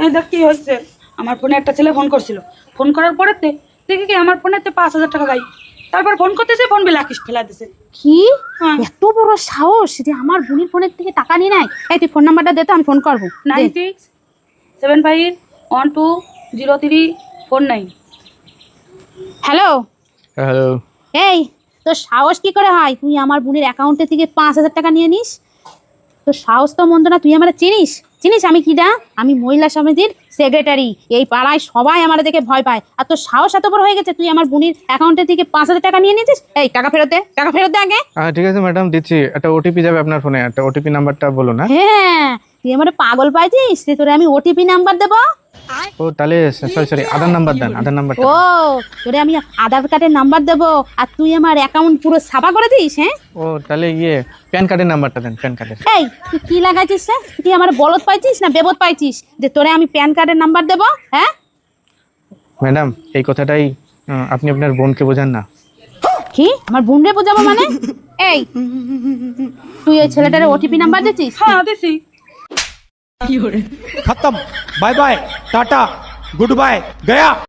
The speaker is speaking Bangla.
এটা কি হচ্ছে? আমার ফোনে একটা ছেলে ফোন করছিল, ফোন করার পরে দেখি কি আমার ফোনেতে 5,000 টাকা গাই। তারপর ফোন করতেছে, ফোন বিলাকিস ফেলা দিছে। কি হ্যাঁ। এত বড় সাহস যে আমার বোনের ফোনের থেকে টাকা নিয়ে নেয়? এই তুই ফোন নাম্বারটা দে তো, আমি ফোন করবো। 9675120349। Hello, hello. এই তোর সাহস কি করে হয় তুই আমার বোনের অ্যাকাউন্টে থেকে 5,000 টাকা নিয়ে নিস? তোর সাহস তো মন্দ না। তুই আমার চিনিস? চিনিস আমি কি না? আমি মহিলা সমিতির সেক্রেটারি। এই পাড়ায় সবাই আমার দেখে ভয় পায়। আর তোর সাহস এত বড় হয়ে গেছে তুই আমার বোনের অ্যাকাউন্টে থেকে 5,000 টাকা নিয়ে নিয়েছিস? এই টাকা ফেরত দে, টাকা ফেরত দে আগে। ঠিক আছে ম্যাডাম, দিচ্ছি। একটা ওটিপি যাবে আপনার ফোনে, একটা ওটিপি নাম্বারটা বলুন। হ্যাঁ, তুই আমার পাগল পাইছিস? তুই তোরে আমি ওটিপি নাম্বার দেবো? ও তাহলে সরি আধার নাম্বার দেন, আধার নাম্বারটা। ও তোরে আমি আধার কার্ডের নাম্বার দেবো আর তুই আমার অ্যাকাউন্ট পুরো সাফা করে দিস? হ্যাঁ, ও তাহলে প্যান কার্ডের নাম্বারটা দেন, প্যান কার্ডের। এই তুই কি লাগাইছিস রে? তুই আমার বলদ পাইছিস না বেবদ পাইছিস যে তোরে আমি প্যান কার্ডের নাম্বার দেবো? হ্যাঁ ম্যাডাম এই কথাটাই আপনি আপনার বোনকে বোঝান না। কি আমার বোন রে বোঝাবো মানে? এই তুই ওই ছেলেটারে ওটিপি নাম্বার দিছিস? হ্যাঁ দিছি। खत्म। Bye bye, tata, goodbye, गया।